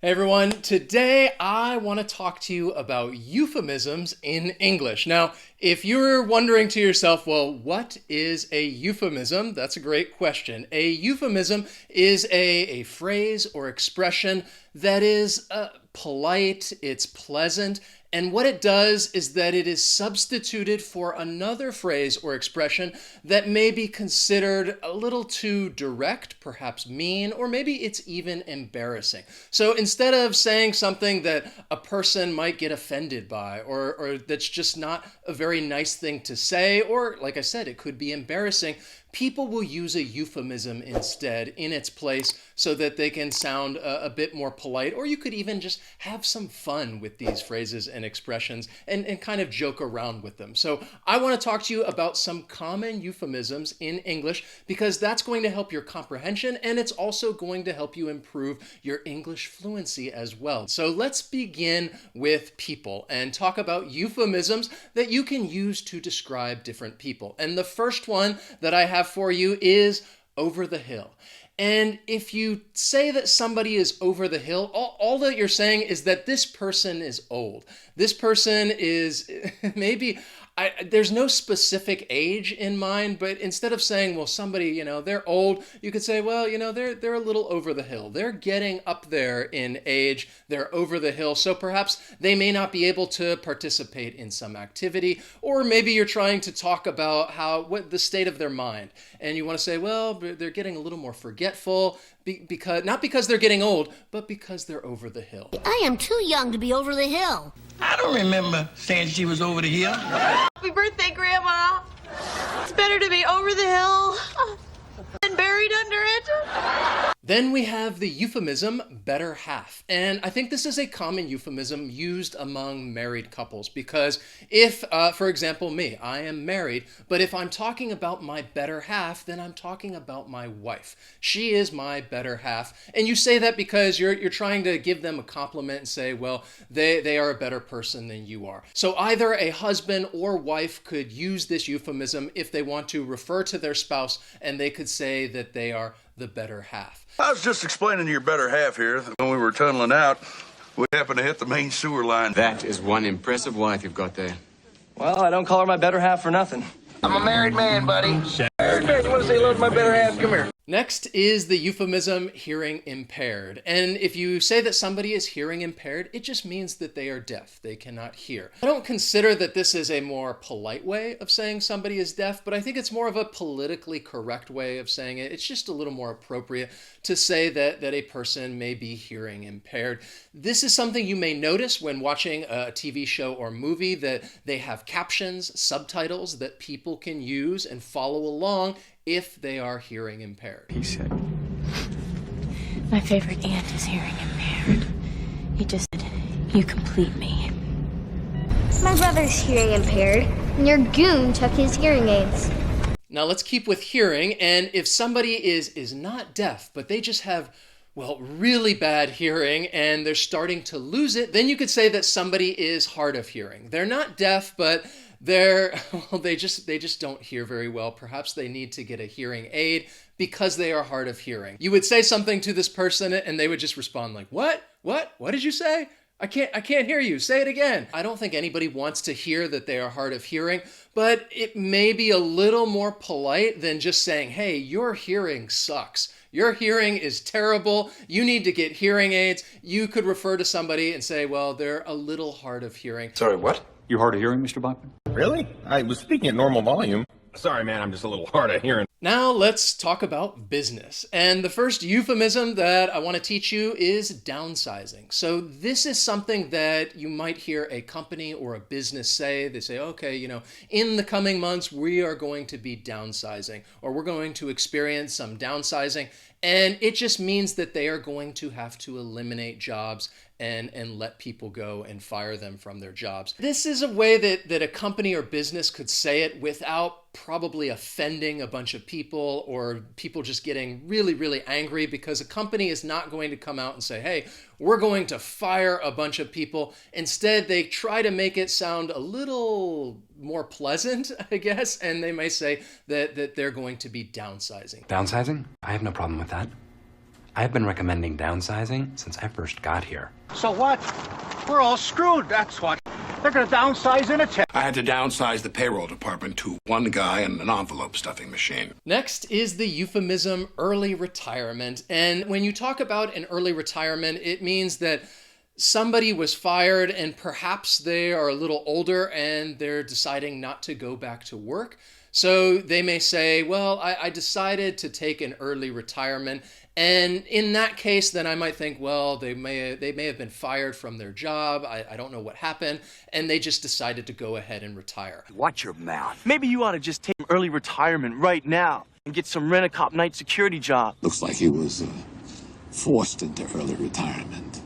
Hey everyone, today I want to talk to you about euphemisms in English. Now, if you're wondering to yourself, well, what is a euphemism? That's a great question. A euphemism is a phrase or expression that is polite, it's pleasant, and what it does is that it is substituted for another phrase or expression that may be considered a little too direct, perhaps mean, or maybe it's even embarrassing. So instead of saying something that a person might get offended by, or that's just not a very nice thing to say, or like I said, it could be embarrassing, people will use a euphemism instead in its place so that they can sound a bit more polite, or you could even just have some fun with these phrases and expressions and kind of joke around with them. So I want to talk to you about some common euphemisms in English because that's going to help your comprehension and it's also going to help you improve your English fluency as well. So let's begin with people and talk about euphemisms that you can use to describe different people. And the first one that I have for you is over the hill. And if you say that somebody is over the hill, all that you're saying is that this person is old. This person is maybe, there's no specific age in mind, but instead of saying, well, somebody, they're old, you could say, well, they're a little over the hill. They're getting up there in age. They're over the hill. So perhaps they may not be able to participate in some activity, or maybe you're trying to talk about what the state of their mind. And you want to say, well, they're getting a little more forgetful, not because they're getting old, but because they're over the hill. I am too young to be over the hill. I don't remember saying she was over the hill. Happy birthday, Grandma. It's better to be over the hill than buried under it. Then we have the euphemism better half. And I think this is a common euphemism used among married couples because if, for example, me, I am married, but if I'm talking about my better half, then I'm talking about my wife. She is my better half. And you say that because you're trying to give them a compliment and say, well, they are a better person than you are. So either a husband or wife could use this euphemism if they want to refer to their spouse, and they could say that they are the better half. I was just explaining to your better half here that when we were tunneling out, we happened to hit the main sewer line. That is one impressive wife you've got there. Well, I don't call her my better half for nothing. I'm a married man, buddy. Married man, you want to say hello to my better half? Come here. Next is the euphemism hearing impaired. And if you say that somebody is hearing impaired, it just means that they are deaf. They cannot hear. I don't consider that this is a more polite way of saying somebody is deaf, but I think it's more of a politically correct way of saying it. It's just a little more appropriate to say that a person may be hearing impaired. This is something you may notice when watching a TV show or movie, that they have captions, subtitles that people can use and follow along if they are hearing impaired. He said, my favorite aunt is hearing impaired. He just said, you complete me. My brother's hearing impaired, and your goon took his hearing aids. Now let's keep with hearing, and if somebody is not deaf, but they just have, well, really bad hearing and they're starting to lose it, then you could say that somebody is hard of hearing. They're not deaf, but they just don't hear very well. Perhaps they need to get a hearing aid because they are hard of hearing. You would say something to this person and they would just respond like, what did you say? I can't hear you. Say it again. I don't think anybody wants to hear that they are hard of hearing, but it may be a little more polite than just saying, hey, your hearing sucks. Your hearing is terrible. You need to get hearing aids. You could refer to somebody and say, well, they're a little hard of hearing. Sorry, what? You hard of hearing, Mr. Bachman? Really? I was speaking at normal volume. Sorry, man, I'm just a little hard of hearing. Now let's talk about business. And the first euphemism that I want to teach you is downsizing. So this is something that you might hear a company or a business say. They say, okay, in the coming months, we are going to be downsizing, or we're going to experience some downsizing. And it just means that they are going to have to eliminate jobs and let people go and fire them from their jobs. This is a way that a company or business could say it without probably offending a bunch of people or people just getting really, really angry, because a company is not going to come out and say, hey, we're going to fire a bunch of people. Instead, they try to make it sound a little more pleasant, I guess, and they may say that they're going to be downsizing. Downsizing? I have no problem with that. I've been recommending downsizing since I first got here. So what? We're all screwed, that's what. They're gonna downsize in a tech. I had to downsize the payroll department to one guy and an envelope stuffing machine. Next is the euphemism early retirement. And when you talk about an early retirement, it means that somebody was fired and perhaps they are a little older and they're deciding not to go back to work. So they may say, well, I decided to take an early retirement. And in that case, then I might think, well, they may have been fired from their job. I don't know what happened. And they just decided to go ahead and retire. Watch your mouth. Maybe you ought to just take early retirement right now and get some rent-a-cop night security job. Looks like he was forced into early retirement.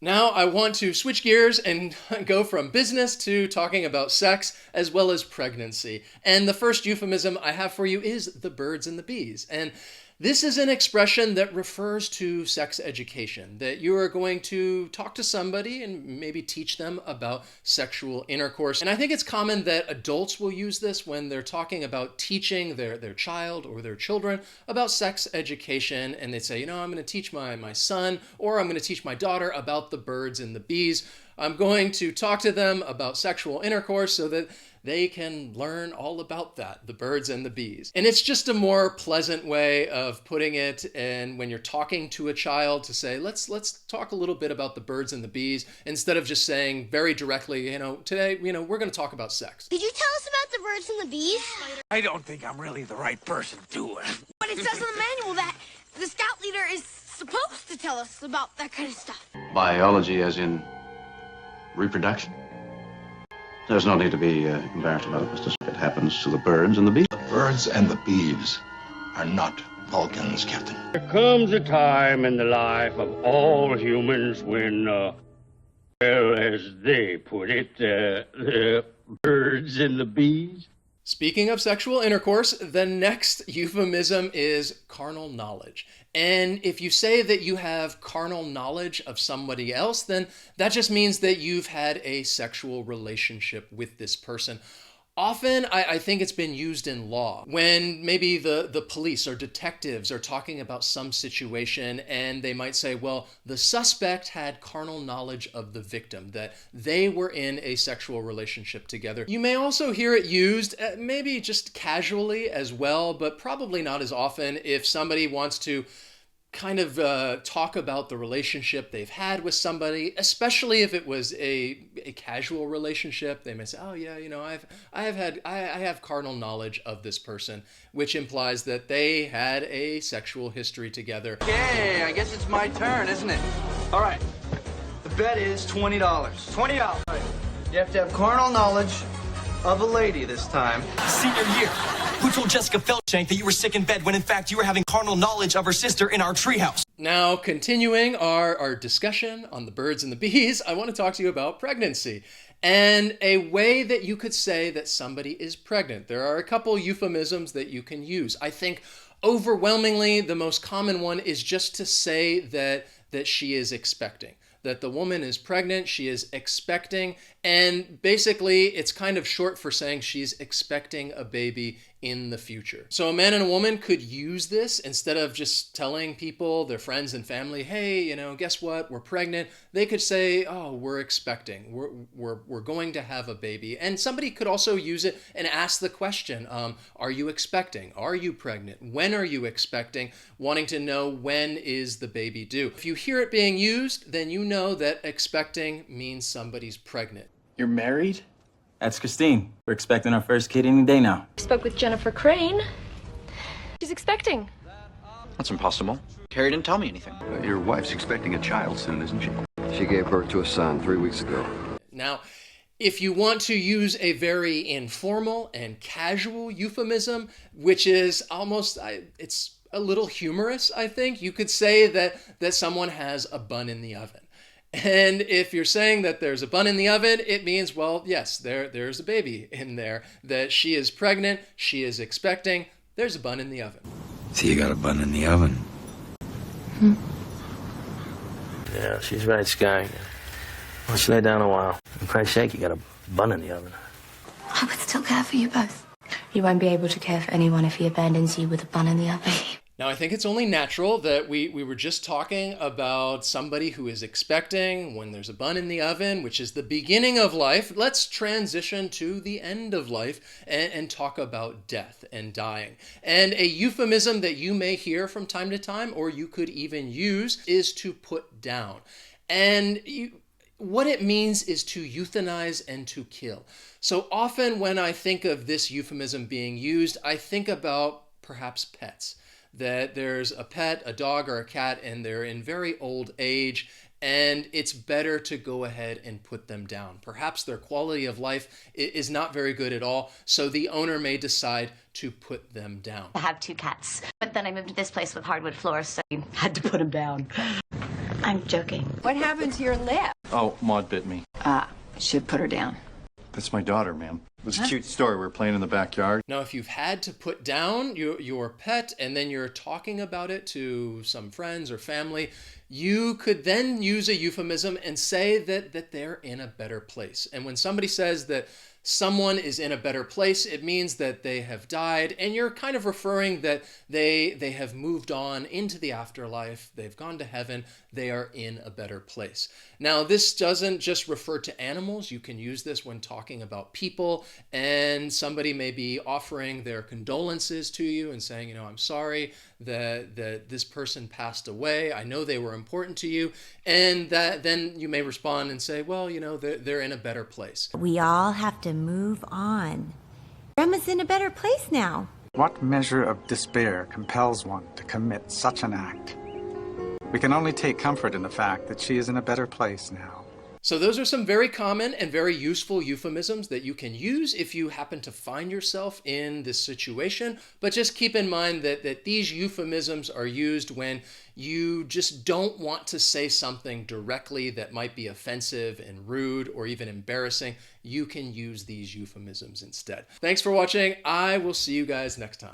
Now I want to switch gears and go from business to talking about sex as well as pregnancy. And the first euphemism I have for you is the birds and the bees. And this is an expression that refers to sex education, that you are going to talk to somebody and maybe teach them about sexual intercourse. And I think it's common that adults will use this when they're talking about teaching their child or their children about sex education. And they say, I'm going to teach my son or I'm going to teach my daughter about the birds and the bees. I'm going to talk to them about sexual intercourse so that they can learn all about that, the birds and the bees. And it's just a more pleasant way of putting it. And when you're talking to a child to say, let's talk a little bit about the birds and the bees, instead of just saying very directly, today, we're going to talk about sex. Could you tell us about the birds and the bees? I don't think I'm really the right person to do it. But it says in the manual that the scout leader is supposed to tell us about that kind of stuff. Biology as in reproduction? There's no need to be embarrassed about it, Mr. It happens to the birds and the bees. The birds and the bees are not Vulcans, Captain. There comes a time in the life of all humans when, well, as they put it, the birds and the bees. Speaking of sexual intercourse, the next euphemism is carnal knowledge. And if you say that you have carnal knowledge of somebody else, then that just means that you've had a sexual relationship with this person. Often, I think it's been used in law when maybe the police or detectives are talking about some situation and they might say, well, the suspect had carnal knowledge of the victim, that they were in a sexual relationship together. You may also hear it used maybe just casually as well, but probably not as often if somebody wants to kind of talk about the relationship they've had with somebody, especially if it was a casual relationship. They may say, oh yeah, I have carnal knowledge of this person, which implies that they had a sexual history together. Okay, I guess it's my turn, isn't it? All right, the bet is $20. $20. Right. You have to have carnal knowledge of a lady this time. Senior year. Who told Jessica Feldshank that you were sick in bed when in fact you were having carnal knowledge of her sister in our treehouse? Now, continuing our discussion on the birds and the bees, I want to talk to you about pregnancy and a way that you could say that somebody is pregnant. There are a couple euphemisms that you can use. I think overwhelmingly the most common one is just to say that she is expecting. That the woman is pregnant, she is expecting, and basically it's kind of short for saying she's expecting a baby in the future. So a man and a woman could use this instead of just telling people, their friends and family, hey, guess what, we're pregnant. They could say, oh, we're expecting, we're going to have a baby. And somebody could also use it and ask the question, are you expecting? Are you pregnant? When are you expecting? Wanting to know when is the baby due. If you hear it being used, then you know that expecting means somebody's pregnant. You're married? That's Christine. We're expecting our first kid any day now. I spoke with Jennifer Crane. She's expecting. That's impossible. Carrie didn't tell me anything. Your wife's expecting a child soon, isn't she? She gave birth to a son 3 weeks ago. Now, if you want to use a very informal and casual euphemism, which is almost, it's a little humorous, I think, you could say that someone has a bun in the oven. And if you're saying that there's a bun in the oven, it means, well, yes, there's a baby in there, that she is pregnant, she is expecting, there's a bun in the oven. So you got a bun in the oven? Yeah, she's right, Sky. Let's lay down a while. For Christ's sake, you got a bun in the oven. I would still care for you both. You won't be able to care for anyone if he abandons you with a bun in the oven. Now, I think it's only natural that we were just talking about somebody who is expecting when there's a bun in the oven, which is the beginning of life. Let's transition to the end of life and talk about death and dying. And a euphemism that you may hear from time to time, or you could even use, is to put down. And what it means is to euthanize and to kill. So often when I think of this euphemism being used, I think about perhaps pets. That there's a pet, a dog or a cat, and they're in very old age, and it's better to go ahead and put them down. Perhaps their quality of life is not very good at all, so the owner may decide to put them down. I have 2 cats, but then I moved to this place with hardwood floors, so I had to put them down. I'm joking. What happened to your lip? Oh, Maud bit me. Should put her down. That's my daughter, ma'am. It was a cute story. We were playing in the backyard. Now, if you've had to put down your pet and then you're talking about it to some friends or family, you could then use a euphemism and say that they're in a better place. And when somebody says that someone is in a better place, it means that they have died, and you're kind of referring that they have moved on into the afterlife, they've gone to heaven, they are in a better place. Now, this doesn't just refer to animals. You can use this when talking about people, and somebody may be offering their condolences to you and saying, I'm sorry that this person passed away. I know they were important to you. And that then you may respond and say, well, they're in a better place. We all have to move on. Grandma's in a better place now. What measure of despair compels one to commit such an act? We can only take comfort in the fact that she is in a better place now. So those are some very common and very useful euphemisms that you can use if you happen to find yourself in this situation. But just keep in mind that these euphemisms are used when you just don't want to say something directly that might be offensive and rude or even embarrassing. You can use these euphemisms instead. Thanks for watching. I will see you guys next time.